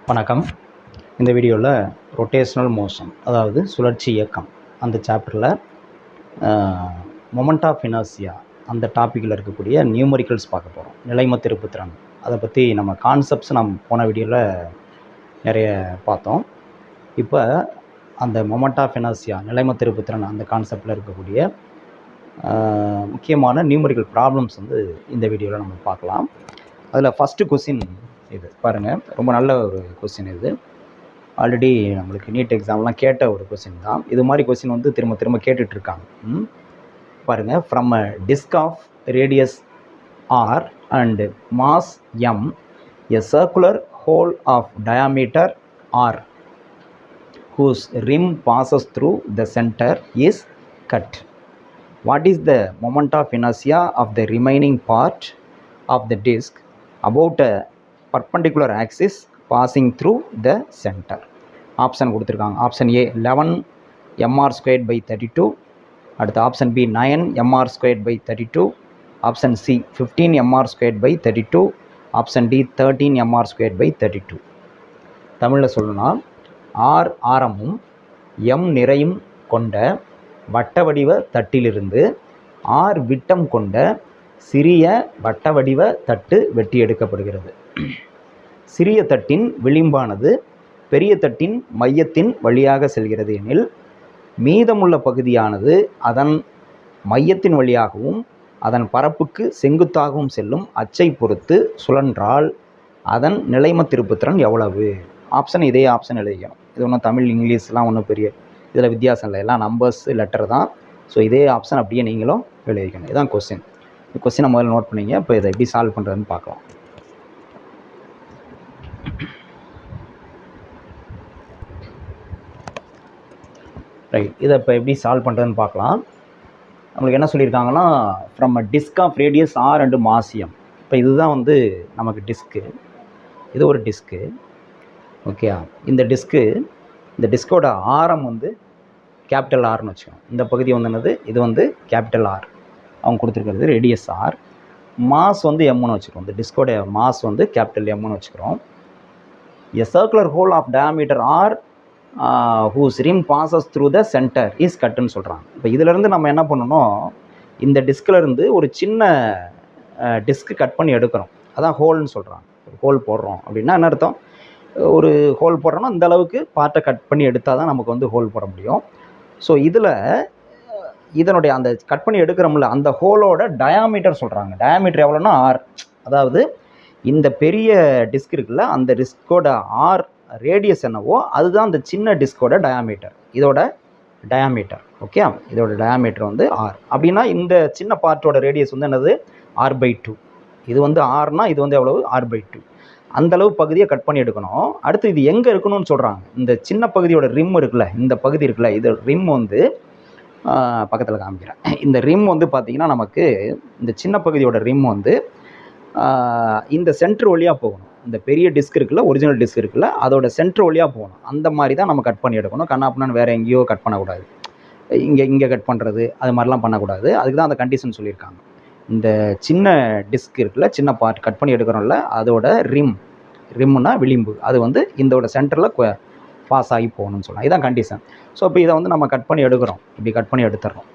வணக்கம். இந்த வீடியோவில் ரொட்டேஷனல் மோஷன் அதாவது சுழற்சி இயக்கம் அந்த சாப்டரில் மொமெண்ட் ஆஃப் இனர்ஷியா அந்த டாப்பிக்கில் இருக்கக்கூடிய நியூமரிக்கல்ஸ் பார்க்க போகிறோம். நிலைம திருப்புத்திறன் அதை பற்றி நம்ம கான்செப்ட்ஸ் நம்ம போன வீடியோவில் நிறைய பார்த்தோம். இப்போ அந்த மொமெண்ட் ஆஃப் இனர்ஷியா நிலைம திருப்புத்திறன் அந்த கான்செப்டில் இருக்கக்கூடிய முக்கியமான நியூமரிக்கல் ப்ராப்ளம்ஸ் வந்து இந்த வீடியோவில் நம்ம பார்க்கலாம். அதில் ஃபஸ்ட்டு கொஸ்டின் இது பாருங்கள், ரொம்ப நல்ல ஒரு கொஸ்டின் இது. ஆல்ரெடி நம்மளுக்கு நீட் எக்ஸாம்லாம் கேட்ட ஒரு கொஸ்டின் தான். இது மாதிரி கொஸ்டின் வந்து திரும்ப திரும்ப கேட்டுட்ருக்காங்க. பாருங்கள், from a disc of radius R and mass M a circular hole of diameter R whose rim passes through the center is cut. What is the moment of inertia of the remaining part of the disc about a perpendicular axis passing through the center? Option கொடுத்துருக்காங்க. Option A 11 mr squared by 32, அடுத்து option B 9 mr squared by 32, option C 15 mr squared by 32, option D 13 mr squared by 32. தமிழில் சொல்லணும்னா, R ஆரமும் M நிறையும் கொண்ட வட்ட வடிவ தட்டிலிருந்து R விட்டம் கொண்ட சிறிய வட்ட வடிவ தட்டு வெட்டி எடுக்கப்படுகிறது. சிறிய தட்டின் விளிம்பானது பெரிய தட்டின் மையத்தின் வழியாக செல்கிறது எனில் மீதமுள்ள பகுதியானது அதன் மையத்தின் வழியாகவும் அதன் பரப்புக்கு செங்குத்தாகவும் செல்லும் அச்சை பொறுத்து சுழன்றால் அதன் நிலைம திருப்புத்திறன் எவ்வளவு? ஆப்ஷன் இதே ஆப்ஷன் எழுதிக்கணும். இது ஒன்றும் தமிழ் இங்கிலீஷ்லாம் ஒன்றும் பெரிய இதில் வித்தியாசம் இல்லை, எல்லாம் நம்பர்ஸ் லெட்டர் தான். ஸோ இதே ஆப்ஷன் அப்படியே நீங்களும் எழுதிக்கணும். இதுதான் கொஸ்டின். இந்த கொஸ்டினை முதல்ல நோட் பண்ணிங்க. இப்போ இதை எப்படி சால்வ் பண்ணுறதுன்னு பார்க்கலாம். ரைட், இதை இப்போ எப்படி சால்வ் பண்ணுறதுன்னு பார்க்கலாம். நம்மளுக்கு என்ன சொல்லியிருக்காங்கன்னா, from a disc of radius R and mass M. இப்போ இதுதான் வந்து நமக்கு டிஸ்க்கு. இது ஒரு டிஸ்க்கு. ஓகே, இந்த டிஸ்கோட ஆரம் வந்து கேபிட்டல் ஆர்னு வச்சுக்கோங்க. இந்த பகுதி வந்து என்னது, இது வந்து கேபிட்டல் ஆர் அவங்க கொடுத்துருக்கிறது, ரேடியஸ் ஆர். மாஸ் வந்து எம்னு வச்சுக்கிறோம். இந்த டிஸ்கோட மாஸ் வந்து கேபிட்டல் எம்னு வச்சுக்கிறோம். A circular hole of diameter R whose rim passes through the centre is கட்டுன்னு சொல்கிறாங்க. இப்போ இதிலேருந்து நம்ம என்ன பண்ணணும், இந்த டிஸ்கிலேருந்து ஒரு சின்ன டிஸ்க்கு கட் பண்ணி எடுக்கிறோம். அதான் ஹோல்னு சொல்கிறாங்க. ஒரு ஹோல் போடுறோம் அப்படின்னா என்ன அர்த்தம், ஒரு ஹோல் போடுறோன்னா இந்த அளவுக்கு பார்ட்டை கட் பண்ணி எடுத்தால் தான் நமக்கு வந்து ஹோல் போட முடியும். ஸோ இதில் இதனுடைய அந்த கட் பண்ணி எடுக்கிறோம்ல அந்த ஹோலோட டயாமீட்டர் சொல்கிறாங்க. டயாமீட்டர் எவ்வளோன்னா ஆர். அதாவது இந்த பெரிய டிஸ்க் இருக்குல்ல, அந்த டிஸ்கோட ஆர் ரேடியஸ் என்னவோ அதுதான் அந்த சின்ன டிஸ்கோட டயாமீட்டர். இதோட டயாமீட்டர். ஓகே, இதோட டயாமீட்டர் வந்து ஆர். அப்படின்னா இந்த சின்ன பார்ட்டோட ரேடியஸ் வந்து என்னது, r/2. இது வந்து ஆர்னா இது வந்து எவ்வளவு, r/2. அந்தளவு பகுதியை கட் பண்ணி எடுக்கணும். அடுத்து இது எங்கே இருக்கணும்னு சொல்கிறாங்க. இந்த சின்ன பகுதியோட ரிம் இருக்குல்ல, இந்த பகுதி இருக்குல்ல, இது ரிம் வந்து பக்கத்தில் காமிக்கிறேன். இந்த ரிம் வந்து பார்த்திங்கன்னா நமக்கு இந்த சின்ன பகுதியோட ரிம் வந்து இந்த சென்ட்ரு வழியாக போகணும். இந்த பெரிய டிஸ்க் இருக்குல்ல, ஒரிஜினல் டிஸ்க் இருக்குல்ல, அதோட சென்ட்ரு வழியாக போகணும். அந்த மாதிரி தான் நம்ம கட் பண்ணி எடுக்கணும். கண்ணாப்புன்னு வேறு எங்கேயோ கட் பண்ணக்கூடாது. இங்கே கட் பண்ணுறது அது மாதிரிலாம் பண்ணக்கூடாது. அதுக்கு தான் அந்த கண்டிஷன் சொல்லியிருக்காங்க. இந்த சின்ன டிஸ்க் இருக்குல்ல, சின்ன பார்ட் கட் பண்ணி எடுக்கிறோம்ல, அதோட ரிம்னா விளிம்பு, அது வந்து இதோட சென்டரில் பாஸ் ஆகி போகணும்னு சொல்லலாம். இதுதான் கண்டிஷன். ஸோ இப்போ இதை வந்து நம்ம கட் பண்ணி எடுக்கிறோம். இப்படி கட் பண்ணி எடுத்துடுறோம்.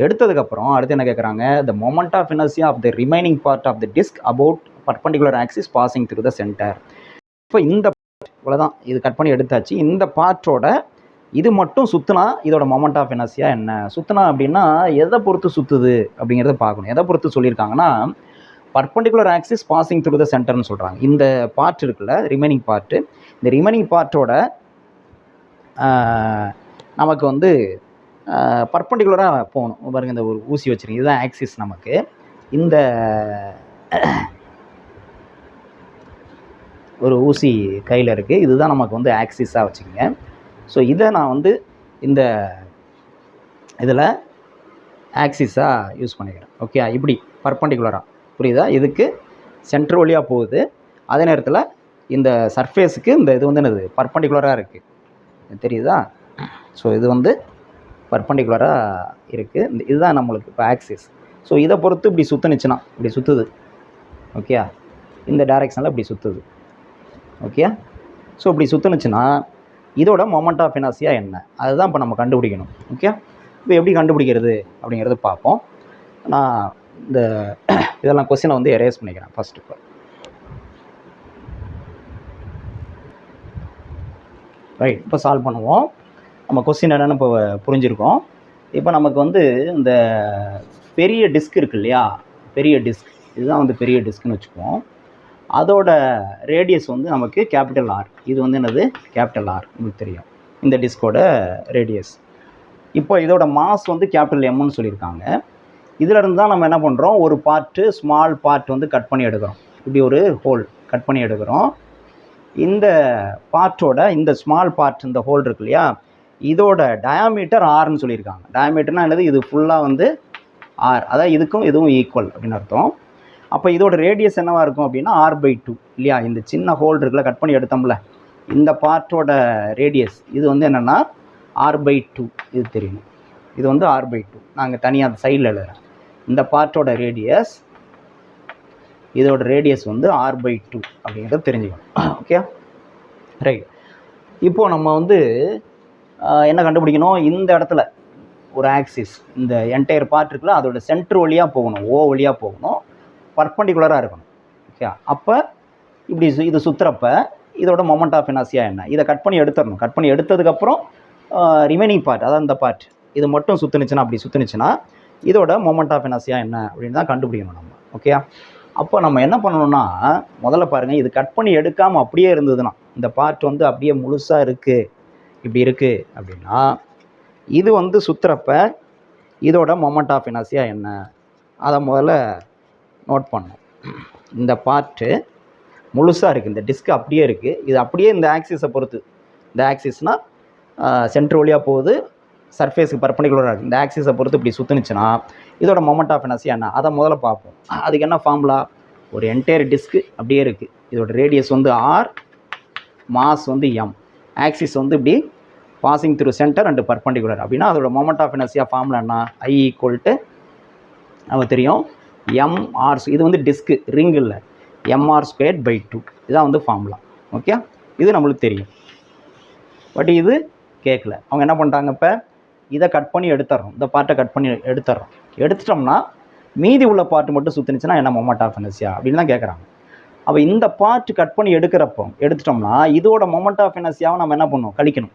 எடுத்ததுக்கப்புறம் அடுத்து என்ன கேட்குறாங்க, the moment of inertia of the remaining part of the disc about perpendicular axis passing through the centre. இப்போ இந்த இவ்வளோதான், இது கட் பண்ணி எடுத்தாச்சு. இந்த பார்ட்டோட இது மட்டும் சுற்றுனா இதோட மொமெண்ட் ஆஃப் இனர்ஷியா என்ன? சுற்றுனா அப்படின்னா எதை பொறுத்து சுற்றுது அப்படிங்கிறத பார்க்கணும். எதை பொறுத்து சொல்லியிருக்காங்கன்னா, perpendicular axis passing through the சென்டர்னு சொல்கிறாங்க. இந்த பார்ட் இருக்குல்ல, ரிமைனிங் பார்ட்டு, இந்த ரிமைனிங் பார்ட்டோட நமக்கு வந்து பர்பண்டிகுலராக போகணும். பாருங்கள், இந்த ஒரு ஊசி வச்சுருங்க, இதுதான் ஆக்சிஸ். நமக்கு இந்த ஒரு ஊசி கையில் இருக்குது, இதுதான் நமக்கு வந்து ஆக்சிஸாக வச்சுக்கோங்க. ஸோ இதை நான் வந்து இந்த இதில் ஆக்சிஸாக யூஸ் பண்ணிக்கிறேன். ஓகே, இப்படி பர்பண்டிகுலராக, புரியுதா? இதுக்கு சென்டர் வழியாக போகுது. அதே நேரத்தில் இந்த சர்ஃபேஸுக்கு இந்த இது வந்து என்னது, பர்பண்டிகுலராக இருக்குது, தெரியுதா? ஸோ இது வந்து பர்பண்டிகுலராக இருக்குது. இதுதான் நம்மளுக்கு இப்போ ஆக்சிஸ். ஸோ இதை பொறுத்து இப்படி சுற்றுனுச்சுன்னா இப்படி சுற்றுது. ஓகே, இந்த டைரெக்ஷனில் இப்படி சுற்றுது. ஓகே, ஸோ இப்படி சுற்றுனுச்சுன்னா இதோட மொமெண்ட் ஆஃப் இனர்ஷியா என்ன, அதுதான் இப்போ நம்ம கண்டுபிடிக்கணும். ஓகே, இப்போ எப்படி கண்டுபிடிக்கிறது அப்படிங்கிறது பார்ப்போம். நான் இந்த இதெல்லாம் கொஸ்டினை வந்து எரேஸ் பண்ணிக்கிறேன் ஃபஸ்ட்டு. இப்போ ரைட், இப்போ சால்வ் பண்ணுவோம். நம்ம கொஸ்டின் என்னென்னு இப்போ புரிஞ்சுருக்கோம். இப்போ நமக்கு வந்து இந்த பெரிய டிஸ்க் இருக்கு இல்லையா, பெரிய டிஸ்க், இதுதான் வந்து பெரிய டிஸ்க்னு வச்சுக்குவோம். அதோட ரேடியஸ் வந்து நமக்கு கேபிட்டல் ஆர். இது வந்து என்னது, கேபிட்டல் ஆர், உங்களுக்கு தெரியும் இந்த டிஸ்கோட ரேடியஸ். இப்போ இதோட மாஸ் வந்து கேபிட்டல் எம்னு சொல்லியிருக்காங்க. இதில் இருந்து தான் நம்ம என்ன பண்ணுறோம், ஒரு பார்ட்டு ஸ்மால் பார்ட் வந்து கட் பண்ணி எடுக்கிறோம். இப்படி ஒரு ஹோல் கட் பண்ணி எடுக்கிறோம். இந்த பார்ட்டோட இந்த ஸ்மால் பார்ட், இந்த ஹோல் இருக்கு இல்லையா, இதோட டயாமீட்டர் ஆர்னு சொல்லியிருக்காங்க. டயாமீட்டர்னா என்னது, இது ஃபுல்லாக வந்து ஆர், அதாவது இதுக்கும் இதுவும் ஈக்குவல் அப்படின்னு அர்த்தம். அப்போ இதோட ரேடியஸ் என்னவாக இருக்கும் அப்படின்னா R/2 இல்லையா. இந்த சின்ன ஹோல் இருக்குல்ல, கட் பண்ணி எடுத்தோம்ல, இந்த பார்ட்டோட ரேடியஸ் இது வந்து என்னென்னா R/2. இது தெரியும், இது வந்து R/2. நாங்கள் தனியாக அந்த சைடில் எழுதுகிறேன். இந்த பார்ட்டோட ரேடியஸ், இதோட ரேடியஸ் வந்து R/2 அப்படிங்கிறது தெரிஞ்சுக்கணும். Okay, right. இப்போது நம்ம வந்து என்ன கண்டுபிடிக்கணும், இந்த இடத்துல ஒரு ஆக்சிஸ், இந்த என்டையர் பார்ட் இருக்குல்ல, அதோட சென்டர் வழியாக போகணும், O வழியாக போகணும், பர்பண்டிகுலராக இருக்கணும். ஓகே, அப்போ இப்படி இது சுற்றுறப்ப இதோட மொமெண்ட் ஆஃப் இனர்ஷியா என்ன, இதை கட் பண்ணி எடுத்துடணும். கட் பண்ணி எடுத்ததுக்கப்புறம் ரிமைனிங் பார்ட், அதாவது இந்த பார்ட் இது மட்டும் சுற்றுனுச்சுன்னா, அப்படி சுற்றுனுச்சுன்னா இதோட மொமெண்ட் ஆஃப் இனர்ஷியா என்ன அப்படின்னு தான் கண்டுபிடிக்கணும் நம்ம. ஓகே, அப்போ நம்ம என்ன பண்ணணும்னா, முதல்ல பாருங்கள், இது கட் பண்ணி எடுக்காமல் அப்படியே இருந்ததுன்னா, இந்த பார்ட் வந்து அப்படியே முழுசாக இருக்குது, இப்படி இருக்குது அப்படின்னா, இது வந்து சுற்றுறப்ப இதோட மொமெண்ட் ஆஃப் இனர்ஷியா என்ன, அதை முதல்ல நோட் பண்ணணும். இந்த பார்ட்டு முழுசாக இருக்குது, இந்த டிஸ்க் அப்படியே இருக்குது, இது அப்படியே இந்த ஆக்சிஸை பொறுத்து, இந்த ஆக்சிஸ்னால் சென்டர் வழியாக போகுது, சர்ஃபேஸுக்கு பர்பண்டிகுலராக இருக்குது, இந்த ஆக்சிஸை பொறுத்து இப்படி சுற்றுனுச்சுன்னா இதோட மொமெண்ட் ஆஃப் இனர்ஷியா என்ன, அதை முதல்ல பார்ப்போம். அதுக்கு என்ன ஃபார்முலா, ஒரு என்டையர் டிஸ்க்கு அப்படியே இருக்குது, இதோட ரேடியஸ் வந்து ஆர், மாஸ் வந்து எம், ஆக்சிஸ் வந்து இப்படி passing through centre and perpendicular அப்படின்னா அதோட மொமெண்ட் ஆஃப் இனர்ஷியா ஃபார்முலா என்ன, I = நமக்கு தெரியும் mr. இது வந்து டிஸ்க்கு, ரிங் இல்லை, mr²/2. இதான் வந்து ஃபார்முலா. ஓகே, இது நம்மளுக்கு தெரியும். பட் இது கேட்கல, அவங்க என்ன பண்ணுறாங்க, இப்போ இதை கட் பண்ணி எடுத்துடுறோம், இந்த பார்ட்டை கட் பண்ணி எடுத்துடுறோம். எடுத்துட்டோம்னா மீதி உள்ள பார்ட் மட்டும் சுற்றுனுச்சுன்னா என்ன மொமெண்ட் ஆஃப் இனர்ஷியா அப்படின்னு தான் கேட்குறாங்க. அப்போ இந்த பார்ட் கட் பண்ணி எடுத்துட்டோம்னா இதோட மொமெண்ட் ஆஃப் இனர்ஷியாவை நம்ம என்ன பண்ணணும், கழிக்கணும்.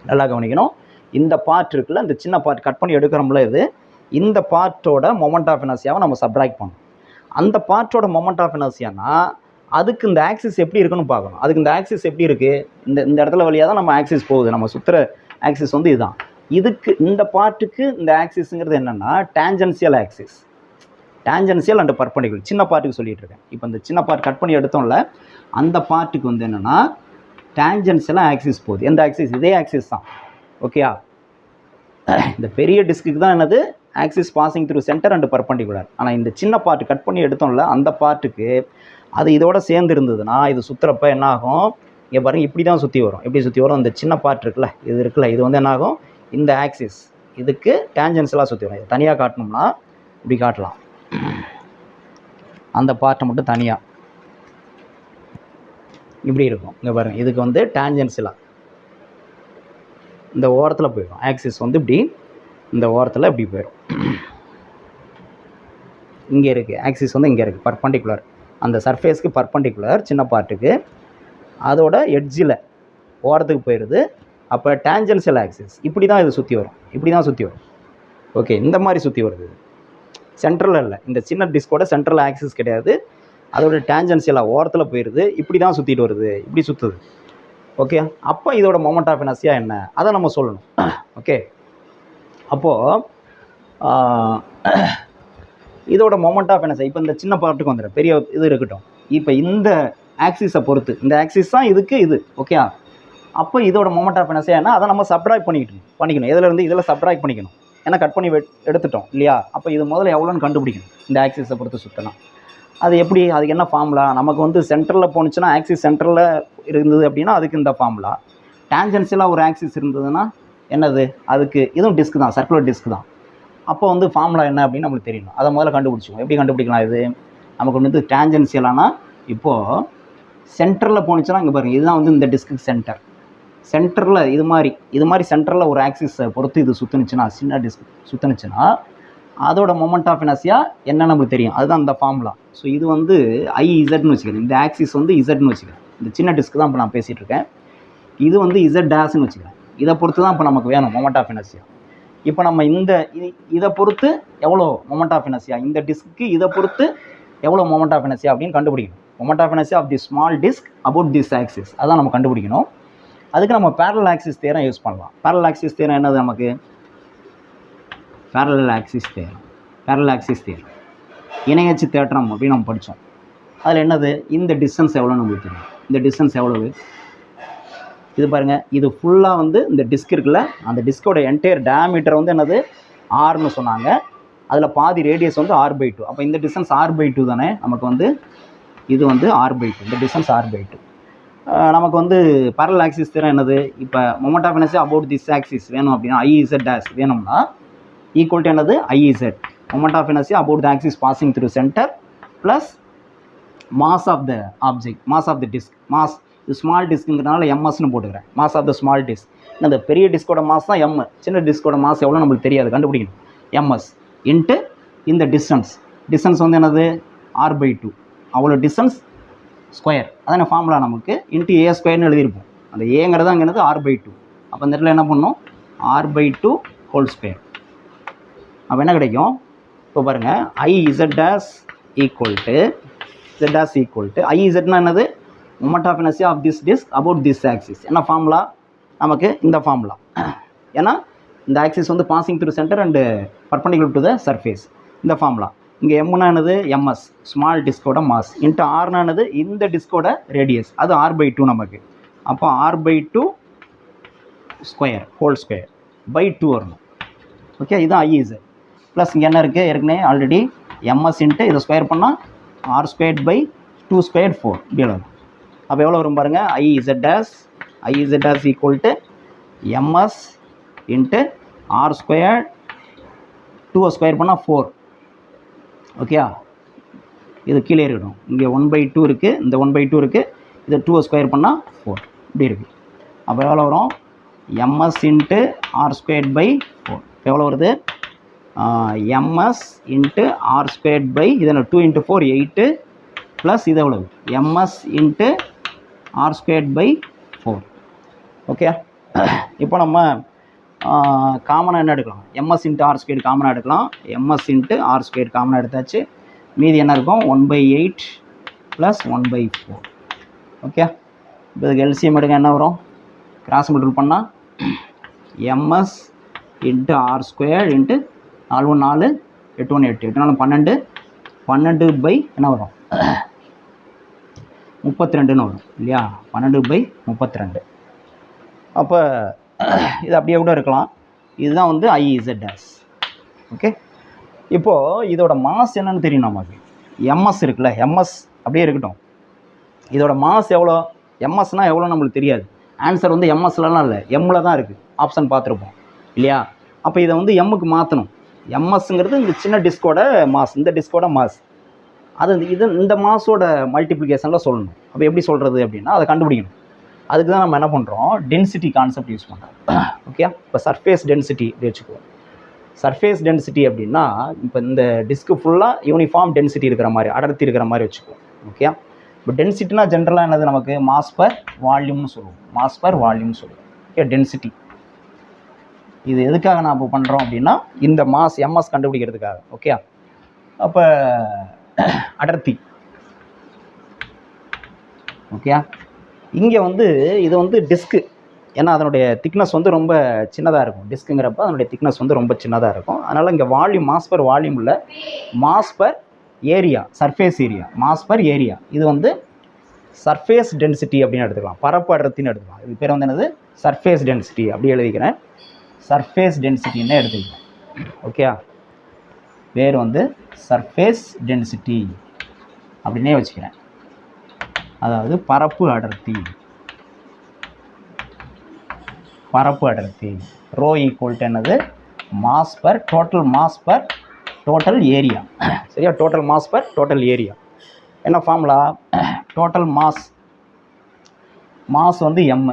நல்லா கவனிக்கணும், இந்த பார்ட் இருக்குல்ல, இந்த சின்ன பார்ட் கட் பண்ணி எடுக்கிறோம்ல, இது இந்த பார்ட்டோட மொமெண்ட் ஆஃப் இனர்ஷியாவை நம்ம சப்ட்ராக்ட் பண்ணணும். அந்த பார்ட்டோட மொமெண்ட் ஆஃப் இனர்ஷியானா அதுக்கு இந்த ஆக்சிஸ் எப்படி இருக்குன்னு பார்க்கணும். அதுக்கு இந்த ஆக்சிஸ் எப்படி இருக்குது, இந்த இடத்துல வழியாக தான் நம்ம ஆக்சிஸ் போகுது, நம்ம சுற்றுற ஆக்சிஸ் வந்து இதுதான். இதுக்கு இந்த பார்ட்டுக்கு இந்த ஆக்சிஸுங்கிறது என்னென்னா டேஞ்சென்சியல் ஆக்சிஸ், டேஞ்சென்சியல் அண்ட் பர்பண்டிகுலர். சின்ன பார்ட்டுக்கு சொல்லிட்டு இருக்கேன். இப்போ இந்த சின்ன பார்ட் கட் பண்ணி எடுத்தோம்ல, அந்த பார்ட்டுக்கு வந்து என்னென்னா டேஞ்சென்சியலாக ஆக்சிஸ் போகுது. எந்த ஆக்சிஸ், இதே ஆக்சிஸ் தான். ஓகேயா, இந்த பெரிய டிஸ்க்கு தான் என்னது, axis passing through centre and perpendicular. ஆனால் இந்த சின்ன பார்ட் கட் பண்ணி எடுத்தோம்ல, அந்த பார்ட்டுக்கு அது இதோட சேர்ந்து இருந்ததுன்னா இது சுற்றுறப்ப என்ன ஆகும், இங்கே பாருங்கள், இப்படி தான் சுற்றி வரும். எப்படி சுற்றி வரும், இந்த சின்ன பார்ட் இருக்குல்ல, இது வந்து என்ன ஆகும், இந்த ஆக்சிஸ் இதுக்கு டேஞ்சென்சியலாக சுற்றி வரும். இது தனியாக காட்டணும்னா இப்படி காட்டலாம், அந்த பார்ட்டை மட்டும் தனியாக இப்படி இருக்கும். இங்கே பாருங்கள், இதுக்கு வந்து டேஞ்சென்சியலாக இந்த ஓரத்தில் போயிடும். ஆக்சிஸ் வந்து இப்படி இந்த ஓரத்தில் இப்படி போயிடும். இங்கே இருக்குது ஆக்சிஸ் வந்து இங்கே இருக்குது, பர்பண்டிகுலர், அந்த சர்ஃபேஸ்க்கு பர்பண்டிகுலர் சின்ன பார்ட்டுக்கு, அதோட எட்ஜில் ஓரத்துக்கு போயிடுது. அப்போ டேஞ்சென்சியல் ஆக்சிஸ் இப்படி தான் இது சுற்றி வரும், இப்படி தான் சுற்றி வரும். ஓகே, இந்த மாதிரி சுற்றி வருது, சென்ட்ரலில் இல்லை, இந்த சின்ன டிஸ்கோட சென்ட்ரல் ஆக்சிஸ் கிடையாது, அதோட டேஞ்சென்சியலாக ஓரத்தில் போயிடுது, இப்படி தான் சுற்றிட்டு வருது, இப்படி சுற்றுது. ஓகே, அப்போ இதோட மொமெண்ட் ஆஃப் இனர்ஷியா என்ன, அதை நம்ம சொல்லணும். ஓகே, அப்போது இதோட மொமெண்ட் ஆஃப் இனர்ஷியா இப்போ இந்த சின்ன பார்ட்டுக்கு வந்துடும், பெரிய இது இருக்கட்டும். இப்போ இந்த ஆக்சிஸை பொறுத்து, இந்த ஆக்சிஸ் தான் இதுக்கு இது. ஓகே, அப்போ இதோட மொமெண்ட் ஆஃப் இனர்ஷியா என்ன, அதை நம்ம சப்ட்ராக்ட் பண்ணிக்கணும். இதிலேருந்து இதில் சப்ட்ராக்ட் பண்ணிக்கணும், ஏன்னா கட் பண்ணி எடுத்துட்டோம் இல்லையா. அப்போ இது முதல்ல எவ்வளோன்னு கண்டுபிடிக்கணும், இந்த ஆக்சிஸை பொறுத்து சுற்றலாம். அது எப்படி, அதுக்கு என்ன ஃபார்முலா, நமக்கு வந்து சென்டரில் போணுச்சுன்னா, ஆக்சிஸ் சென்டரில் இருந்தது அப்படின்னா அதுக்கு இந்த ஃபார்முலா. டேஞ்சென்சியலாக ஒரு ஆக்சிஸ் இருந்ததுன்னா என்னது, அதுக்கு இதுவும் டிஸ்க் தான், சர்க்குலர் டிஸ்க் தான். அப்போ வந்து ஃபார்முலா என்ன அப்படின்னு நம்மளுக்கு தெரியணும், அதை முதல்ல கண்டுபிடிச்சிக்கணும். எப்படி கண்டுபிடிக்கலாம், இது நமக்கு வந்து டேஞ்சென்சியலானா, இப்போது சென்டரில் போணுச்சுன்னா இங்கே பாருங்கள், இதுதான் வந்து இந்த டிஸ்க்கு சென்டர். சென்டரில் இது மாதிரி சென்டரில் ஒரு ஆக்சிஸை பொறுத்து இது சுற்றுனுச்சுன்னா, சின்ன டிஸ்க் சுற்றுனுச்சுன்னா அதோட மொமெண்ட் ஆஃப் இனர்ஷியா என்ன நம்மளுக்கு தெரியும், அதுதான் இந்த ஃபார்முலா. ஸோ இது வந்து IZன்னு வச்சுக்கிறேன், இந்த ஆக்சிஸ் வந்து இசட்னு வச்சுக்கிறேன். இந்த சின்ன டிஸ்க்கு தான் இப்போ நான் பேசிகிட்டு இருக்கேன். இது வந்து இசட் டேஷ்னு வச்சுக்கிறேன். இதை பொறுத்து தான் இப்போ நமக்கு வேணும் மொமெண்ட் ஆஃப் இனர்ஷியா. இப்போ நம்ம இதை பொறுத்து எவ்வளோ மொமெண்ட் ஆஃப் இனர்ஷியா, இந்த டிஸ்க்கு இதை பொறுத்து எவ்வளோ மொமெண்ட் ஆஃப் இனர்ஷியா அப்படின்னு கண்டுபிடிக்கணும். Moment of inertia of the small disc about this axis, அதான் நம்ம கண்டுபிடிக்கணும். அதுக்கு நம்ம பேரலல் ஆக்சிஸ் தியரம் யூஸ் பண்ணலாம். பேரலல் ஆக்சிஸ் தியரம் என்னது நமக்கு? பேரலல் ஆக்சிஸ் தியரம் இணையச்சு தேற்றம் அப்படின்னு நம்ம படித்தோம். அதில் என்னது, இந்த டிஸ்டன்ஸ் எவ்வளோ நம்மளுக்கு தெரியும். இந்த டிஸ்டன்ஸ் எவ்வளவு, இது பாருங்கள், இது ஃபுல்லாக வந்து இந்த டிஸ்க் இருக்குல்ல, அந்த டிஸ்கோட என்டையர் டயாமீட்டர் வந்து என்னது ஆர்னு சொன்னாங்க. அதில் பாதி ரேடியஸ் வந்து R/2. அப்போ இந்த டிஸ்டன்ஸ் R/2 தானே நமக்கு வந்து, இது வந்து R/2, இந்த டிஸ்டன்ஸ் R/2. நமக்கு வந்து பேரலல் ஆக்சிஸ் தியரம் என்னது, இப்போ moment of inertia about this axis வேணும் அப்படின்னா IZ டேஷ் வேணும்னா ஈக்குவல் டு என்னது IZ, moment of inertia about the axis passing through centre plus mass of the object, mass of the disc. Mass இது small டிஸ்க்குங்கிறனால எம்எஸ்ன்னு போட்டுக்கிறேன், mass of the small disc. இந்த பெரிய டிஸ்கோட மாஸ் தான் M, சின்ன டிஸ்கோட மாஸ் எவ்வளோ நம்மளுக்கு தெரியாது, கண்டுபிடிக்கணும். MS இன்ட்டு இந்த டிஸ்டன்ஸ் வந்து என்னது R/2, அவ்வளோ டிஸ்டன்ஸ் ஸ்கொயர், அதான ஃபார்முலா நமக்கு. Into A² எழுதியிருப்போம். அந்த ஏங்கிறது அங்கே என்னது R/2. அப்போ இந்த இடத்துல என்ன பண்ணணும், R/2 ஹோல் ஸ்கொயர். அப்போ என்ன கிடைக்கும், இப்போ பாருங்கள், IZ டேஷ் ஈக்குவல் டு IZனா என்னது, moment of inertia of this disc about this axis. என்ன ஃபார்முலா நமக்கு, இந்த ஃபார்முலா. ஏன்னா இந்த ஆக்சிஸ் வந்து passing through centre and perpendicular to the surface, இந்த ஃபார்முலா. இங்கே எம்னா என்னது MS, ஸ்மால் டிஸ்கோட மாஸ், இன்ட்டு ஆர்னா என்னது இந்த டிஸ்கோட ரேடியஸ், அது R/2 நமக்கு. அப்போ R/2 square whole square by 2 வரணும். ஓகே, இதுதான் IZ. ப்ளஸ் இங்கே என்ன இருக்குது, ஏற்கனவே ஆல்ரெடி MS இன்ட்டு இதை ஸ்கொயர் பண்ணால் R² பை 2² 4 இப்படி வரும். அப்போ எவ்வளோ வரும் பாருங்கள், IZ dash equal to MS into R², 2 square பண்ணால் 4. ஓகே, இது கீழே இருக்கட்டும். இங்கே 1/2 இருக்குது, இந்த 1/2 இருக்குது, இதை 2 ஸ்கொயர் பண்ணால் 4 இப்படி இருக்குது. அப்போ எவ்வளோ வரும், MS இன்ட்டு R² பை 4 எவ்வளோ வருது, MS இன்ட்டு R² பை இதில் 2 × 4 8 ப்ளஸ் இது எவ்வளவு MS into R² by 4. Okay, இப்போ நம்ம காமனாக என்ன எடுக்கலாம், MS இன்ட்டு R² காமனாக எடுக்கலாம். MS இன்ட்டு R² காமனாக எடுத்தாச்சு. மீதி என்ன இருக்கும், 1/8 ப்ளஸ் 1/4. ஓகே, இப்போ இதுக்கு LCM எடுங்க, என்ன வரும், கிராஸ் மல்டிபிள் பண்ணால் MS into R² into 4 1 4 8 1 8 8 4 12 by என்ன வரும் 32ன்னு வரும் இல்லையா, 12/32. அப்போ இது அப்படியே கூட இருக்கலாம். இதுதான் வந்து IZ டேஷ். ஓகே, இப்போது இதோட மாஸ் என்னன்னு தெரியும் நமக்கு. MS இருக்குல்ல, MS அப்படியே இருக்கட்டும். இதோட மாஸ் எவ்வளோ, MSனால் எவ்வளோ நம்மளுக்கு தெரியாது. ஆன்சர் வந்து MSலலாம் இல்லை, Mல தான் இருக்குது. ஆப்ஷன் பார்த்துருப்போம் இல்லையா. அப்போ இதை வந்து Mக்கு மாற்றணும். MSங்கிறது இந்த சின்ன டிஸ்கோட மாஸ், இந்த டிஸ்கோட மாஸ். அது இந்த மாஸோட மல்டிப்ளிகேஷனில் சொல்லணும். அப்போ எப்படி சொல்கிறது அப்படின்னா அதை கண்டுபிடிக்கணும். அதுக்கு தான் நம்ம என்ன பண்ணுறோம், டென்சிட்டி கான்செப்ட் யூஸ் பண்ணுறோம். ஓகே, இப்போ சர்ஃபேஸ் டென்சிட்டி இப்படி வச்சுக்குவோம். சர்ஃபேஸ் டென்சிட்டி அப்படின்னா இப்போ இந்த டிஸ்க்கு ஃபுல்லாக யூனிஃபார்ம் டென்சிட்டி இருக்கிற மாதிரி, அடர்த்தி இருக்கிற மாதிரி வச்சுக்குவோம். ஓகே, இப்போ டென்சிட்டினா ஜென்ரலாக என்னது நமக்கு மாஸ் பர் வால்யூம்னு சொல்லுவோம். மாஸ் பர் வால்யூம்னு சொல்லுவோம். ஓகே, டென்சிட்டி இது எதுக்காக நான் இப்போ பண்ணுறோம் அப்படின்னா இந்த மாஸ் MS கண்டுபிடிக்கிறதுக்காக. ஓகே, அப்போ அடர்த்தி. ஓகே, இங்கே வந்து இது வந்து டிஸ்க்கு, ஏன்னா அதனுடைய திக்னஸ் வந்து ரொம்ப சின்னதாக இருக்கும். டிஸ்க்குங்கிறப்ப அதனுடைய திக்னஸ் வந்து ரொம்ப சின்னதாக இருக்கும். அதனால் இங்கே வால்யூம், மாஸ் பர் வால்யூம் இல்லை, mass per area, surface area, mass per area. இது வந்து சர்ஃபேஸ் டென்சிட்டி அப்படின்னு எடுத்துக்கலாம், பரப்பு அடர்த்தின்னு எடுத்துக்கலாம். இது பேர் வந்து என்னது, சர்ஃபேஸ் டென்சிட்டி அப்படி எழுதிக்கிறேன். சர்ஃபேஸ் டென்சிட்டின்னு எடுத்துக்கலாம். ஓகே, பேர் வந்து சர்ஃபேஸ் டென்சிட்டி அப்படின்னே வச்சுக்கிறேன். அதாவது பரப்பு அடர்த்தி. ரோ ஈக்குவல் டு என்னது, மாஸ் பர் டோட்டல் ஏரியா. சரியா, total mass per total area. என்ன ஃபார்முலா, டோட்டல் மாஸ் மாஸ் வந்து எம்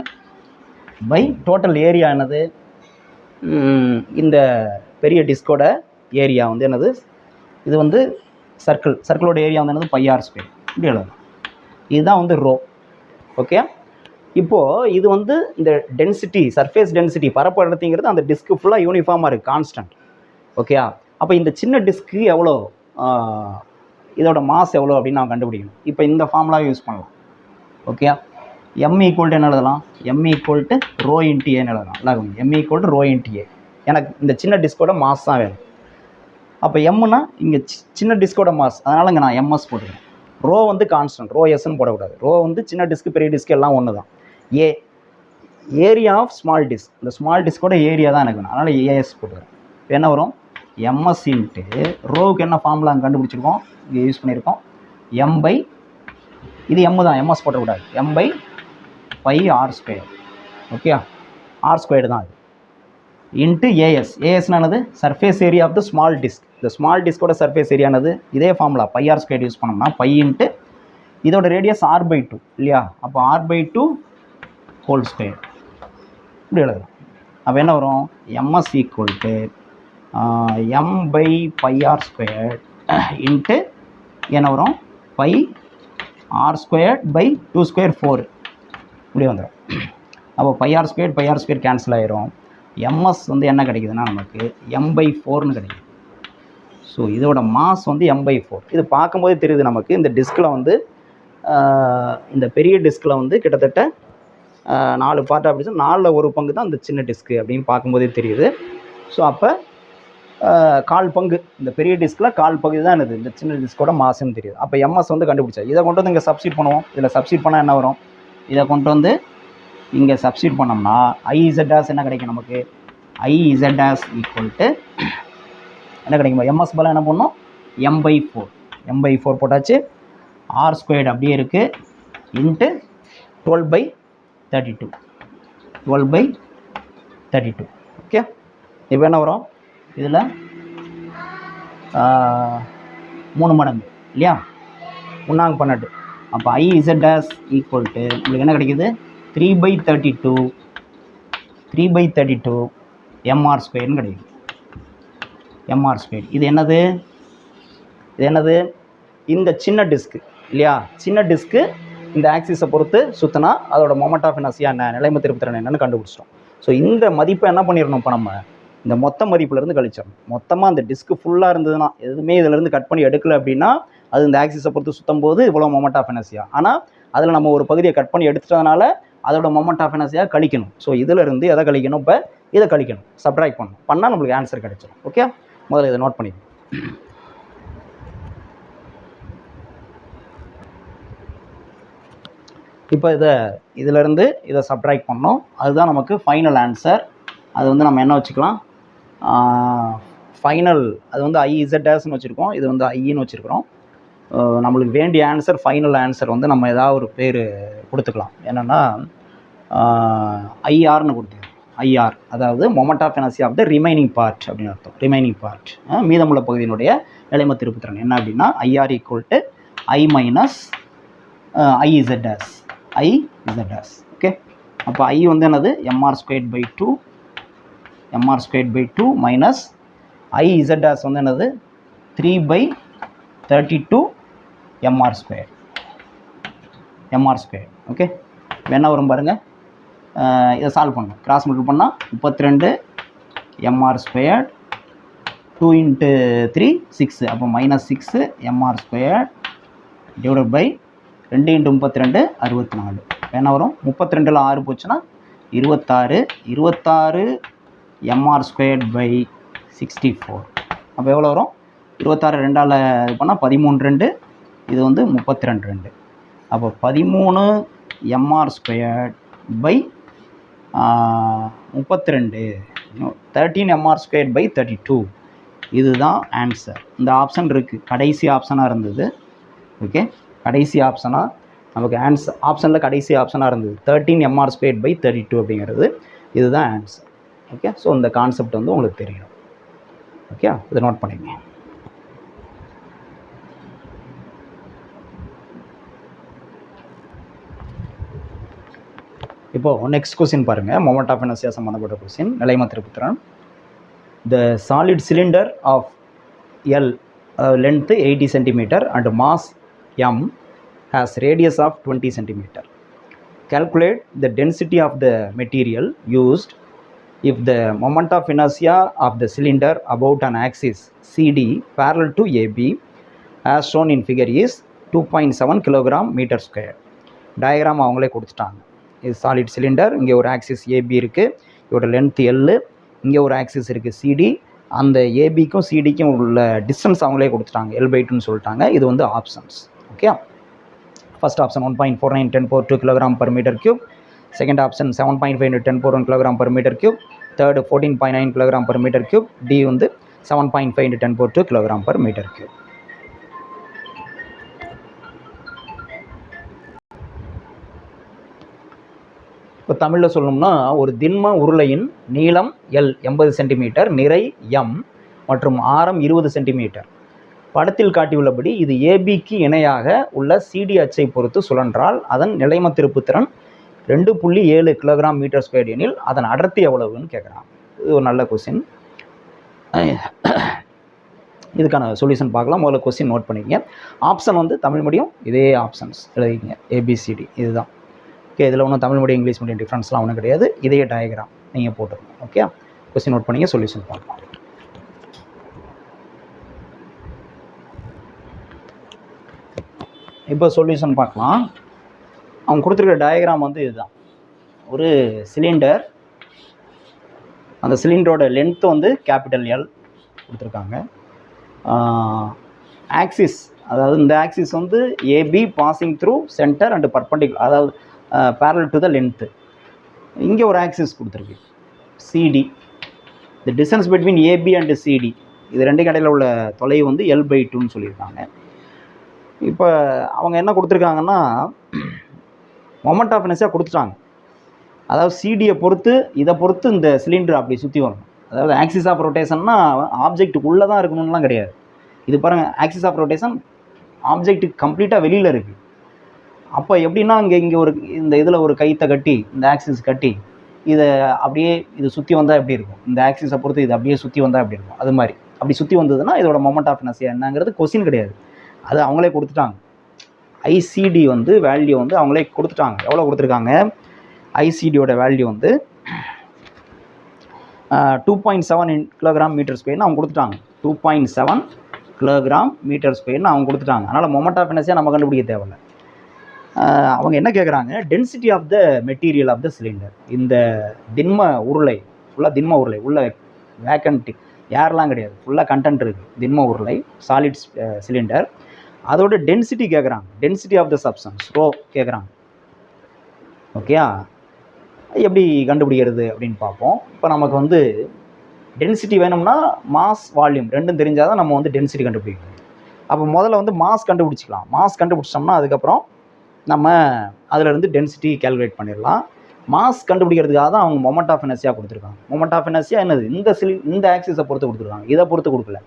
பை டோட்டல் ஏரியா என்னது, இந்த பெரிய டிஸ்கோட ஏரியா வந்து என்னது, இது வந்து சர்க்கிளோட ஏரியா வந்து என்னது πr². இப்படி எழுதலாம். இதுதான் வந்து ரோ. ஓகே, இப்போது இது வந்து இந்த டென்சிட்டி, சர்ஃபேஸ் டென்சிட்டி, பரப்பு அடர்த்திங்கிறது அந்த டிஸ்க்கு ஃபுல்லாக யூனிஃபார்மாக இருக்குது, கான்ஸ்டன்ட். ஓகே, அப்போ இந்த சின்ன டிஸ்க்கு எவ்வளோ, இதோட மாஸ் எவ்வளோ அப்படின்னு நான் கண்டுபிடிக்கணும். இப்போ இந்த ஃபார்முலா யூஸ் பண்ணலாம். ஓகே, m ஈக்குவல் டு என்ன எழுதலாம், m equal to rho into ஏன்னு எழுதலாம். இல்லை, m equal to rho into A. எனக்கு இந்த சின்ன டிஸ்கோட மாஸ் தான் வேணும். அப்போ எம்னா இங்கே சின்ன டிஸ்கோட மாஸ், அதனால் இங்கே நான் எம்எஸ் போட்டுக்கிறேன். ரோ வந்து கான்ஸ்டன்ட், ரோ எஸ்ன்னு போடக்கூடாது. ரோ வந்து சின்ன டிஸ்க்கு பெரிய டிஸ்க் எல்லாம் ஒன்று தான். ஏ ஏரியா ஆஃப் ஸ்மால் டிஸ்க், இந்த ஸ்மால் டிஸ்கோட ஏரியா தான் எனக்கு வேணும், அதனால் ஏஎஸ் போட்டுக்கிறேன். இப்போ என்ன வரும், எம்எஸ் இன்ட்டு ரோவுக்கு என்ன ஃபார்முலா கண்டுபிடிச்சிருக்கோம், இங்கே யூஸ் பண்ணியிருக்கோம், எம் பை, இது எம் தான், எம்எஸ் போட்டக்கூடாது, M by πr². Okay, r² தான் அது, இன்ட்டு ஏஎஸ். ஏஎஸ்னானது surface area of the small disc. இந்த ஸ்மால் டிஸ்கோட சர்ஃபேஸ் ஏரியானது இதே ஃபார்முலா πr² யூஸ் பண்ணோம்னா π இன்ட்டு இதோட ரேடியஸ் r/2 இல்லையா, அப்போ r/2 ஹோல் ஸ்கொயர் இப்படி எழுதலாம். அப்போ என்ன வரும், MS equal to M by πr² into என்ன வரும், πr² பை 2² 4 இப்படி வந்துடும். அப்போ πr² கேன்சல் ஆயிரும். எம்எஸ் வந்து என்ன கிடைக்குதுன்னா நமக்கு m/4ன்னு கிடைக்குது. ஸோ இதோட மாஸ் வந்து m/4. இது பார்க்கும்போது தெரியுது நமக்கு, இந்த டிஸ்கில் வந்து இந்த பெரிய டிஸ்கில் வந்து கிட்டத்தட்ட 4 பார்ட் அப்படி, 4ல் 1 பங்கு தான் இந்த சின்ன டிஸ்க்கு அப்படின்னு பார்க்கும்போதே தெரியுது. ஸோ அப்போ 1/4 பங்கு, இந்த பெரிய டிஸ்கில் 1/4 பங்கு தான் என்னது இந்த சின்ன டிஸ்கோட மாஸ்ன்னு தெரியுது. அப்போ எம்எஸ் வந்து கண்டுபிடிச்சா, இதை கொண்டு வந்து இங்கே சப்ஸ்டிட் பண்ணுவோம். இதில் சப்ஸ்டிட் பண்ணால் என்ன வரும், இதை கொண்டு வந்து இங்கே சப்ஸ்டிட் பண்ணோம்னா IZ' என்ன கிடைக்கும் நமக்கு, IZ' ஈக்குவல் டு என்ன கிடைக்கும், எம்எஸ் பதிலாக என்ன பண்ணணும், m/4 போட்டாச்சு. r² அப்படியே இருக்குது, இன்ட்டு 12/32. ஓகே, இப்போ என்ன வரும், இதில் 3 மடங்கு இல்லையா, 3×12. அப்போ IZ' ஈக்குவல் டு உங்களுக்கு என்ன கிடைக்குது, 3/32 mr²ன்னு கிடைக்குது. mr². இது என்னது, இந்த சின்ன டிஸ்க்கு இல்லையா, சின்ன டிஸ்க்கு இந்த ஆக்சிஸை பொறுத்து சுற்றினா அதோட மொமெண்ட் ஆஃப் இனர்ஷியா என்ன, நிலைம திருப்புத்திறன் என்னன்னு கண்டுபிடிச்சிட்டோம். ஸோ இந்த மதிப்பை என்ன பண்ணிடணும், இப்போ நம்ம இந்த மொத்த மதிப்புலேருந்து கழிச்சிடணும். மொத்தமாக அந்த டிஸ்க்கு ஃபுல்லாக இருந்ததுன்னா, எதுவுமே இதிலேருந்து கட் பண்ணி எடுக்கலை அப்படின்னா அது இந்த ஆக்சிஸை பொறுத்து சுற்றும் போது இவ்வளோ மொமெண்ட் ஆஃப் இனர்ஷியா. ஆனால் அதில் நம்ம ஒரு பகுதியை கட் பண்ணி எடுத்துட்டதுனால அதோட மொமெண்ட் ஆஃப் இனர்ஷியா கழிக்கணும். ஸோ இதிலிருந்து எதை கழிக்கணும், இப்போ இதை கழிக்கணும், சப்ட்ராக்ட் பண்ணணும். பண்ணால் நம்மளுக்கு ஆன்சர் கிடைச்சிடும். ஓகே, முதல்ல இதை நோட் பண்ணிக்கணும். இப்போ இதிலேருந்து இதை சப்ட்ராக்ட் பண்ணோம், அதுதான் நமக்கு ஃபைனல் ஆன்சர். அது வந்து நம்ம என்ன வச்சுக்கலாம், ஃபைனல் அது வந்து IZ''ன்னு வச்சுருக்கோம், இது வந்து ஐன்னு வச்சுருக்கிறோம். நம்மளுக்கு வேண்டிய ஆன்சர், ஃபைனல் ஆன்சர் வந்து நம்ம ஏதாவது ஒரு பேர் கொடுத்துக்கலாம். என்னென்னா IRன்னு கொடுத்துக்கலாம். IR அதாவது moment of inertia of the remaining part அப்படின்னு அர்த்தம். ரிமைனிங் பார்ட், மீதமுள்ள பகுதியினுடைய நிலைம திருப்புத்திறன் என்ன அப்படின்னா IR equal to I minus IZ'. Okay, அப்போ I வந்து என்னது, mr²/2 மைனஸ் IZ' வந்து என்னது 3/32 mr². ஓகே, என்ன வரும் பாருங்கள், இதை சால்வ் பண்ணணும். கிராஸ் மல்டிபிள் பண்ணால் 32 mr², 2 × 3 6, அப்போ -6 mr² டிவைட் பை 2 × 32 64. என்ன வரும், 32ல் 6 போச்சுன்னா 26 mr²/64. அப்போ எவ்வளோ வரும், 26 2ஆல் இது பண்ணால் 13 இது வந்து 32. அப்போ 13 mr²/32, 13 mr²/32. இதுதான் ஆன்சர். இந்த ஆப்ஷன் இருக்குது, கடைசி ஆப்ஷனாக இருந்தது. ஓகே, கடைசி ஆப்ஷனாக நமக்கு ஆப்ஷனில் கடைசி ஆப்ஷனாக இருந்தது 13 mr²/32 அப்படிங்கிறது. இதுதான் ஆன்சர். ஓகே, ஸோ இந்த கான்செப்ட் வந்து உங்களுக்கு தெரியணும். ஓகே, இதை நோட் பண்ணிக்கங்க. இப்போது நெக்ஸ்ட் கொஸ்டின் பாருங்கள், மொமெண்ட் ஆஃப் இனர்ஷியா சம்மந்தப்பட்ட கொஸ்டின். நிலைம திருப்புத்திறன். The solid cylinder of L, length 80 cm and mass M has radius of 20 cm. Calculate the density of the material used if the moment of inertia of the cylinder about an axis CD parallel to AB as shown in figure is 2.7 kg meter square. Diagram அவங்களே கொடுத்துட்டாங்க. இது solid cylinder, இங்கே ஒரு axis AB இருக்குது, இதோட length L, இங்கே ஒரு axis இருக்குது சிடி, அந்த ஏபிக்கும் சிடிக்கும் உள்ள டிஸ்டன்ஸ் அவங்களே கொடுத்துட்டாங்க, L/2ன்னு சொல்லிட்டாங்க. இது வந்து options. Okay, first option 1.49 × 10⁻² kg/m3, second option 7.5 × 10⁻1 kg/m3, third 14.9 kg/m3, D வந்து 7.5 × 10⁻² kg/m3. இப்போ தமிழில் சொல்லணும்னா, ஒரு திண்ம உருளையின் நீளம் L 80 சென்டிமீட்டர், நிறை M மற்றும் ஆரம் 20 சென்டிமீட்டர். படத்தில் காட்டியுள்ளபடி இது ஏபிக்கு இணையாக உள்ள சிடி அச்சை பொறுத்து சுழன்றால் அதன் நிலைம திருப்புத்திறன் 2.7 kg/m² எனில் அதன் அடர்த்தி எவ்வளவுன்னு கேட்குறான். இது ஒரு நல்ல கொஸ்டின். இதுக்கான சொல்யூஷன் பார்க்கலாம். முதல்ல கொஸ்டின் நோட் பண்ணிக்கங்க. ஆப்ஷன் வந்து தமிழ் மீடியம், இதே ஆப்ஷன்ஸ் எழுதிக்கங்க, ஏபிசிடி இதுதான். ஓகே, இதில் ஒன்றும் தமிழ் மீடியம் இங்கிலீஷ் மீடியம் டிஃப்ரென்ஸ்லாம் ஒன்றும் கிடையாது. இதே டயக்ராம் நீங்கள் போட்டுக்கணும். ஓகே, கொஸ்டின் நோட் பண்ணிங்க, சொல்யூஷன் பார்க்கலாம். இப்போ சொல்யூஷன் பார்க்கலாம். அவங்க கொடுத்துருக்கிற டயக்ராம் வந்து இதுதான். ஒரு சிலிண்டர், அந்த சிலிண்டரோட லென்த்து வந்து கேபிட்டல் எல் கொடுத்துருக்காங்க. ஆக்சிஸ், அதாவது இந்த ஆக்சிஸ் வந்து AB passing through centre and perpendicular, அதாவது parallel to the length. இங்கே ஒரு ஆக்சிஸ் கொடுத்துருக்கு CD. the distance between AB and CD, இது ரெண்டு கடையில் உள்ள தொலைவு வந்து L/2ன்னு சொல்லியிருக்காங்க. இப்போ அவங்க என்ன கொடுத்துருக்காங்கன்னா, மொமெண்ட் ஆஃப் இனர்ஷியா கொடுத்துட்டாங்க. அதாவது சிடியை பொறுத்து, இதை பொறுத்து இந்த சிலிண்டர் அப்படி சுற்றி வரணும். அதாவது ஆக்சிஸ் ஆஃப் ரொட்டேஷன்னா ஆப்ஜெக்ட்டுக்குள்ளே தான் இருக்கணும்லாம் கிடையாது. இது பாருங்கள், ஆக்சிஸ் ஆஃப் ரொட்டேஷன் ஆப்ஜெக்ட்டுக்கு கம்ப்ளீட்டாக வெளியில் இருக்குது. அப்போ எப்படின்னா, இங்கே ஒரு இந்த இதில் ஒரு கைத்தை கட்டி, இந்த ஆக்சிஸ் கட்டி, இதை அப்படியே இது சுற்றி வந்தால் எப்படி இருக்கும், இந்த ஆக்சிஸை பொறுத்து இது அப்படியே சுற்றி வந்தால் எப்படி இருக்கும், அது மாதிரி அப்படி சுற்றி வந்ததுன்னா இதோட மொமெண்ட் ஆஃப் இனர்ஷியா என்னங்கிறது கொஸ்டின் கிடையாது, அது அவங்களே கொடுத்துட்டாங்க. ஐசிடி வந்து வேல்யூ வந்து அவங்களே கொடுத்துட்டாங்க. எவ்வளோ கொடுத்துருக்காங்க, ஐசிடியோட வேல்யூ வந்து 2.7 kg/m² அவங்க கொடுத்துட்டாங்க. 2.7 kg/m² அவங்க கொடுத்துட்டாங்க. அதனால் மொமெண்ட் ஆஃப் இனர்ஷியா நம்ம கண்டுபிடிக்க தேவையில்லை. அவங்க என்ன கேட்குறாங்க, density of the material of the cylinder. இந்த திண்ம உருளை ஃபுல்லாக திண்ம உருளை உள்ள வேக்கண்ட் ஏர்லாம் கிடையாது, ஃபுல்லாக கண்டென்ட் இருக்குது. திண்ம உருளை சாலிட் சிலிண்டர், அதோட டென்சிட்டி கேட்குறாங்க. Density of the substance rho கேட்குறாங்க. ஓகேயா, எப்படி கண்டுபிடிக்கிறது அப்படின்னு பார்ப்போம். இப்போ நமக்கு வந்து டென்சிட்டி வேணும்னா மாஸ் வால்யூம் ரெண்டும் தெரிஞ்சால் தான் நம்ம வந்து டென்சிட்டி கண்டுபிடிக்கணும். அப்போ முதல்ல வந்து மாஸ் கண்டுபிடிச்சிக்கலாம். மாஸ் கண்டுபிடிச்சோம்னா அதுக்கப்புறம் நம்ம அதிலிருந்து டென்சிட்டி கேல்குலேட் பண்ணிடலாம். மாஸ் கண்டுபிடிக்கிறதுக்காக தான் அவங்க மொமெண்ட் ஆஃப் இனர்ஷியா கொடுத்துருக்காங்க. மொமெண்ட் ஆஃப் இனர்ஷியா என்னது, இந்த ஆக்சிஸை பொறுத்து கொடுத்துருக்காங்க, இதை பொறுத்து கொடுக்கல.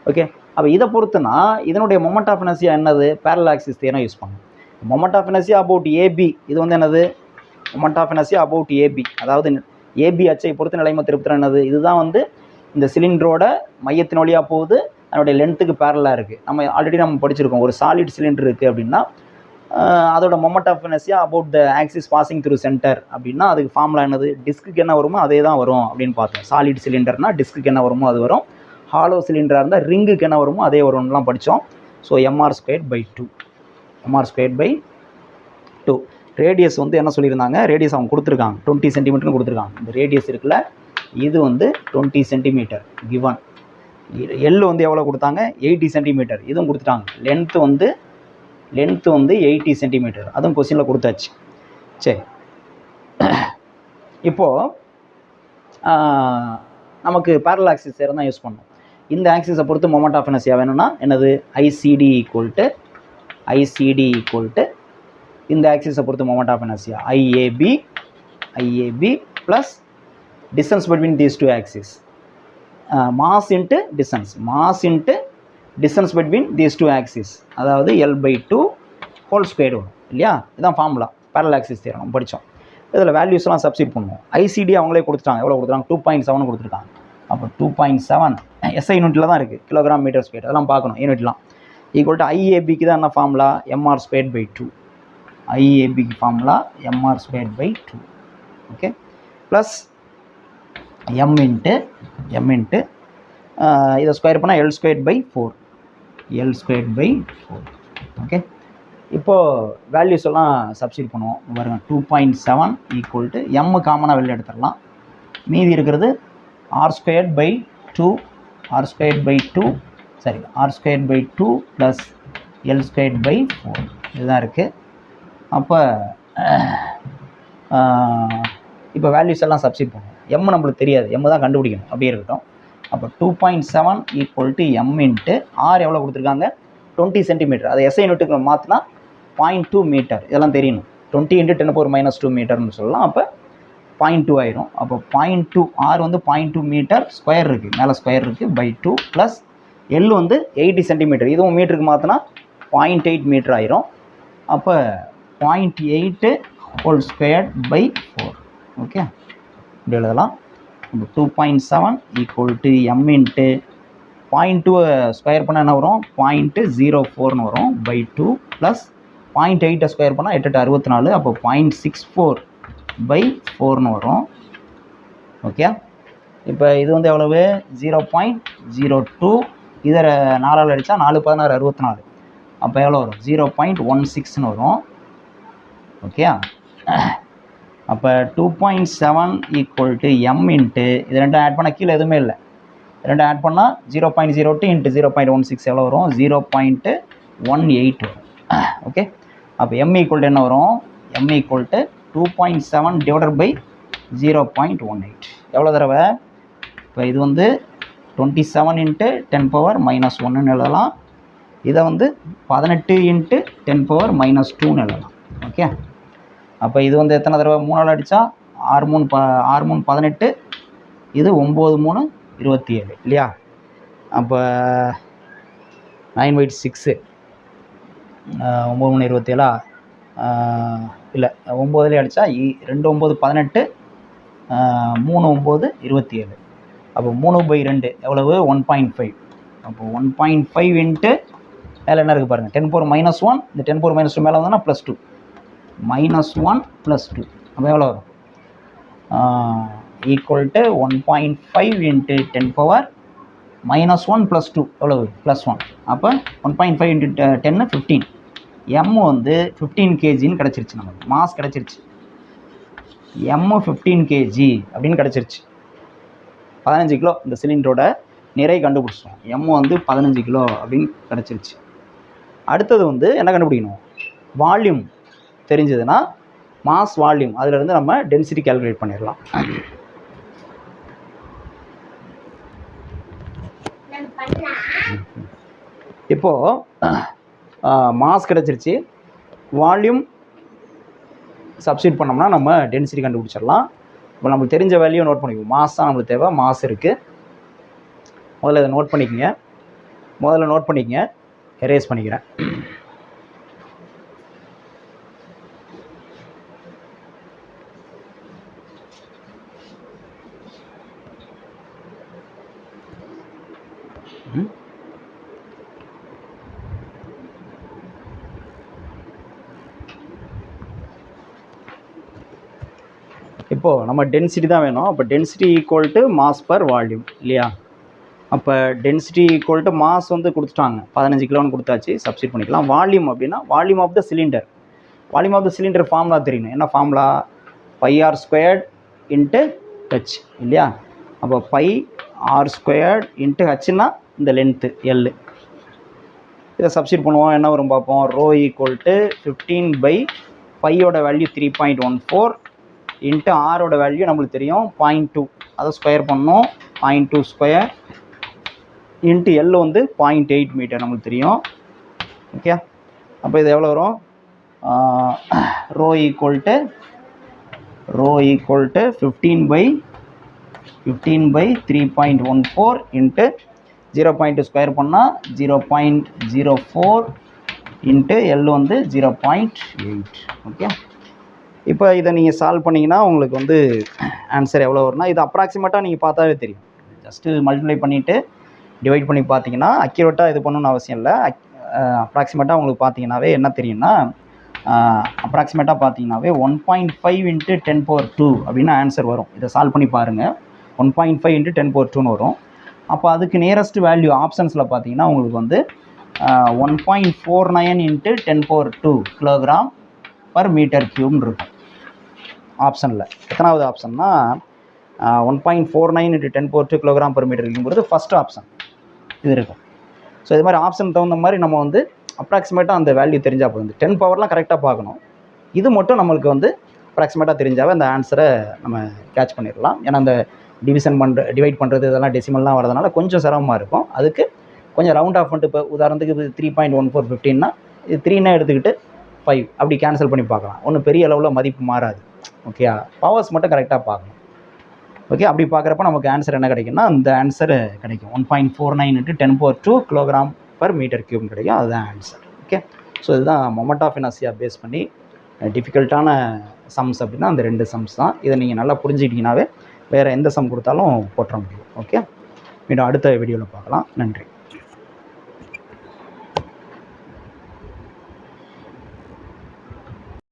ஓகே, அப்போ இதை பொறுத்துனா இதனுடைய மொமெண்ட் ஆஃப் இனர்ஷியா என்னது, பேரலல் ஆக்சிஸ் தியரம் யூஸ் பண்ணும். Moment of inertia about AB, இது வந்து என்னது, moment of inertia about AB, அதாவது ஏபி அச்சை பொறுத்து நிலைம திருப்புத்திறன் என்னது, இதுதான் வந்து இந்த சிலிண்டரோட மையத்தின் வழியாக போகுது, அதனுடைய லென்த்துக்கு பேரலாக இருக்குது. நம்ம ஆல்ரெடி நம்ம படிச்சிருக்கோம், ஒரு சாலிட் சிலிண்டர் இருக்குது அப்படின்னா அதோட moment of inertia about the axis passing through centre அப்படின்னா அதுக்கு ஃபார்முலா என்னது, டிஸ்க்கு என்ன வருமோ அதே தான் வரும் அப்படின்னு பார்த்தோம். சாலிட் சிலிண்டர்னா டிஸ்க்கு என்ன வருமோ அது வரும், ஹாலோ சிலிண்டராக இருந்தால் ரிங்குக்கு என்ன வருமோ அதே வரும்லாம் படித்தோம். So mr²/2, mr²/2. ரேடியஸ் வந்து என்ன சொல்லியிருந்தாங்க, ரேடியஸ் அவங்க கொடுத்துருக்காங்க 20 சென்டிமீட்டர்னு கொடுத்துருக்காங்க. இந்த ரேடியஸ் இருக்குல்ல, இது வந்து 20 சென்டிமீட்டர் கிவன். எல் வந்து எவ்வளோ கொடுத்தாங்க, 80 சென்டிமீட்டர், இதுவும் கொடுத்துட்டாங்க. லென்த்து வந்து 80 சென்டிமீட்டர், அதுவும் கொஸ்டினில் கொடுத்தாச்சு. சரி, இப்போது நமக்கு பேரலல் ஆக்சிஸ் தேரம் தான் யூஸ் பண்ணணும். இந்த ஆக்சிஸை பொறுத்து மொமெண்ட் ஆஃப் இனர்ஷியா வேணும்னா என்னது, ஐசிடி ஈக்குவல் டு இந்த ஆக்சிஸை பொறுத்து moment of inertia IAB plus distance between these two axis, mass into distance between these two axis, அதாவது L/2 ஹோல் ஸ்கொயர் வரும் இல்லையா. இதுதான் ஃபார்முலா, பேரலல் ஆக்சிஸ் தியரம் படித்தோம். இதில் வேல்யூஸ்லாம் சப்ஸ்டிட் பண்ணுவோம். ஐசிடி அவங்களே கொடுத்துட்டாங்க. எவ்வளோ கொடுத்துட்டாங்க? 2.7 கொடுத்துருக்காங்க. அப்போ 2.7 எஸ்ஐ யூனிட்டில் தான் இருக்குது, கிலோகிராம் மீட்டர் ஸ்கொயர். அதெல்லாம் பார்க்கணும் யூனிட்லாம். ஈக்குவல் டு ஐஏபிக்கு தான் என்ன ஃபார்முலா? mr²/2. ஐஏபிக்கு formula mr²/2. Okay, plus M into இதை ஸ்கொயர் பண்ணால் L²/4. L²/4. ஓகே, இப்போது வேல்யூஸ் எல்லாம் சப்ஸ்டிட் பண்ணுவோம். பாருங்கள், 2.7 ஈக்குவல் டு எம் காமனாக வெளில எடுத்துடலாம். மீதி இருக்கிறது r²/2 ப்ளஸ் L²/4 இதுதான் இருக்குது. அப்போ இப்போ வேல்யூஸ் எல்லாம் சப்ஸ்டிட் பண்ணுவோம். எம் நம்மளுக்கு தெரியாது, எம் தான் கண்டுபிடிக்கணும். அப்படியே இருக்கட்டும். அப்போ 2.7 equal to M into R எவ்வளோ கொடுத்துருக்காங்க? 20 சென்டிமீட்டர். அதை எஸ்ஐ யூனிட்டுக்கு மாற்றினா 0.2 மீட்டர். இதெல்லாம் தெரியணும். 20 × 10⁻² மீட்டர்னு சொல்லலாம். அப்போ 0.2 ஆயிரும். அப்போ 0.2 ஆர் வந்து 0.2 மீட்டர் ஸ்கொயர் இருக்குது, மேலே ஸ்கொயர் இருக்குது, /2 ப்ளஸ் எல் வந்து 80 சென்டிமீட்டர். இதுவும் மீட்டருக்கு மாற்றினா 0.8 மீட்டர் ஆயிரும். அப்போ 0.8 2/4. ஓகே, இப்படி எழுதலாம். 2.7 equal to M into 0.2 square பண்ணால் என்ன வரும்? 0.04 வரும், /2 ப்ளஸ் 0.8 ஸ்கொயர் பண்ணால் 8 × 64. அப்போ 0.64/4 வரும். ஓகே, இப்போ இது வந்து எவ்வளவு? 0.02. இதை 4ஆல் அடித்தா 4 16 64. அப்போ எவ்வளோ வரும்? 0.16 வரும். ஓகே, அப்போ 2.7 ஈக்குவல் டு எம் இன்ட்டு இது ரெண்டும் ஆட் பண்ணால் கீழே எதுவுமே இல்லை, ரெண்டும் ஆட் பண்ணால் 0.02 × 0.16 எவ்வளோ வரும்? 0.18 வரும். ஓகே, அப்போ எம் ஈக்குவல் டு என்ன வரும்? M equal to 2.7 / 0.18. எவ்வளோ தடவை? இப்போ இது வந்து 27 × 10⁻−1 எழுதலாம். இதை வந்து 18 × 10⁻−2 எழுதலாம். ஓகே, அப்போ இது வந்து எத்தனை தடவை? 3ஆல் அடித்தா 6 3 18. இது 9 3 27 இல்லையா? அப்போ 9 × 6 9 3 27 இல்லை, 9லேயே அடித்தா 2 9 18 3 9 27. அப்போ 3/2 எவ்வளவு? 1.5. அப்போ 1.5 இன்ட்டு மேலே என்ன இருக்குது பாருங்கள், 10⁻−1. இந்த 10⁻−2 மேலே வந்தோன்னா +2, -1 +2. அப்போ எவ்வளோ வரும்? ஈக்குவல் டு 1.5 இன்ட்டு 10⁻−1 +2 எவ்வளவு? +1. அப்போ 1.5 × 10 15. எம் வந்து 15 kgன்னு கிடச்சிருச்சு. நமக்கு மாஸ் கிடச்சிருச்சு. எம் 15 kg அப்படின்னு கிடச்சிருச்சு. 15 கிலோ இந்த சிலிண்டரோட நிறை கண்டுபிடிச்சோம். எம் வந்து 15 கிலோ அப்படின்னு கிடச்சிருச்சு. அடுத்தது வந்து என்ன கண்டுபிடிக்கணும்? வால்யூம் தெரிஞ்சதுன்னா மாஸ் வால்யூம் அதிலிருந்து நம்ம டென்சிட்டி கால்குலேட் பண்ணிடலாம். இப்போது மாஸ் கிடச்சிருச்சு, வால்யூம் சப்ஸ்டிட் பண்ணோம்னா நம்ம டென்சிட்டி கண்டுபிடிச்சிடலாம். இப்போ நம்மளுக்கு தெரிஞ்ச வேல்யூ நோட் பண்ணிக்குவோம். மாஸ் தான் நம்மளுக்கு தேவை. மாஸ் இருக்குது. முதல்ல இதை நோட் பண்ணிக்கங்க. எரேஸ் பண்ணிக்கிறேன். இப்போது நம்ம டென்சிட்டி தான் வேணும். அப்போ density equal to mass per volume இல்லையா? அப்போ டென்சிட்டி ஈக்குவல் டு மாஸ் வந்து கொடுத்துட்டாங்க, 15 கிலோன்னு கொடுத்தாச்சு. சப்ஸ்டிட் பண்ணிக்கலாம். வால்யூம் அப்படின்னா volume of the cylinder. Volume of the cylinder formula தெரியணும். என்ன ஃபார்முலா? πr² × h இல்லையா? அப்போ πr² × hனா இந்த லென்த்து L. இதை சப்ஸ்டிட் பண்ணுவோம். என்ன வரும் பார்ப்போம். ρ ஈக்குவல் டு 15/πயோட வேல்யூ 3.14 இன்ட்டு ஆரோட வேல்யூ நம்மளுக்கு தெரியும் 0.2. அதை ஸ்கொயர் பண்ணோம். 0.2 ஸ்கொயர் இன்ட்டு எல் வந்து 0.8 மீட்டர் நம்மளுக்கு தெரியும். ஓகே, அப்போ இது எவ்வளோ வரும்? ρ ஈக்குவல் டு 15/3.14 இன்ட்டு 0.2 ஸ்கொயர் பண்ணால் 0.04 இன்ட்டு எல் வந்து 0.8. ஓகே, இப்போ இதை நீங்கள் சால்வ் பண்ணிங்கன்னா உங்களுக்கு வந்து ஆன்சர் எவ்வளோ வரும்னா இது அப்ராக்சிமேட்டாக நீங்கள் பார்த்தாவே தெரியும். ஜஸ்ட்டு மல்டிப்ளை பண்ணிவிட்டு டிவைட் பண்ணி பார்த்தீங்கன்னா அக்யூரேட்டாக இது பண்ணணும்னு அவசியம் இல்லை. அப்ராக்சிமேட்டாக உங்களுக்கு பார்த்தீங்கன்னாவே என்ன தெரியும்னா அப்ராக்சிமேட்டாக பார்த்தீங்கன்னாவே 1.5 × 10⁻² அப்படின்னு ஆன்சர் வரும். இதை சால்வ் பண்ணி பாருங்கள். 1.5 × 10⁻²ன்னு வரும். அப்போ அதுக்கு நியரஸ்ட் வேல்யூ ஆப்ஷன்ஸில் பார்த்தீங்கன்னா உங்களுக்கு வந்து 1.49 × 10⁻² kg/m3 இருக்கும் ஆப்ஷனில். எத்தனாவது ஆப்ஷன்னா 1.49 × 10⁻² kg/m3ங்கிறது ஃபஸ்ட் ஆப்ஷன் இது இருக்கும். ஸோ இது மாதிரி ஆப்ஷன் தகுந்த மாதிரி நம்ம வந்து அப்ராக்சிமேட்டாக அந்த வேல்யூ தெரிஞ்சால் போதும். 10 பவர்லாம் கரெக்டாக பார்க்கணும். இது மட்டும் நம்மளுக்கு வந்து அப்ராக்சிமேட்டாக தெரிஞ்சாவே அந்த ஆன்சரை நம்ம கேட்ச் பண்ணிடலாம். ஏன்னா அந்த டிவைட் பண்ணுறது இதெல்லாம் டெசிமல்லாம் வரதுனால கொஞ்சம் சிரமமாக இருக்கும். அதுக்கு கொஞ்சம் ரவுண்ட் ஆஃப் பண்ணிட்டு இப்போ உதாரணத்துக்கு இது 3.1415னா இது 3ன்னா எடுத்துக்கிட்டு 5 அப்படி கேன்சல் பண்ணி பார்க்கலாம். ஒன்றும் பெரிய அளவில் மதிப்பு மாறாது. ஓகே, பவர்ஸ் மட்டும் கரெக்டாக பார்க்கணும். ஓகே, அப்படி பார்க்குறப்ப நமக்கு ஆன்சர் என்ன கிடைக்கும்னா அந்த ஆன்சர் கிடைக்கும். 1.49 × 10⁻² kg/m3 கிடைக்கும். அதுதான் ஆன்சர். ஓகே, ஸோ இதுதான் மொமெண்ட் ஆஃப் இனர்ஷியா பேஸ் பண்ணி டிஃபிகல்ட்டான சம்ஸ் அப்படின்னா அந்த 2 சம்ஸ் தான். இதை நீங்கள் நல்லா புரிஞ்சுக்கிட்டீங்கன்னாவே வேறு எந்த சம் கொடுத்தாலும் போட்டுற முடியும். ஓகே, மீண்டும் அடுத்த வீடியோவில் பார்க்கலாம். நன்றி.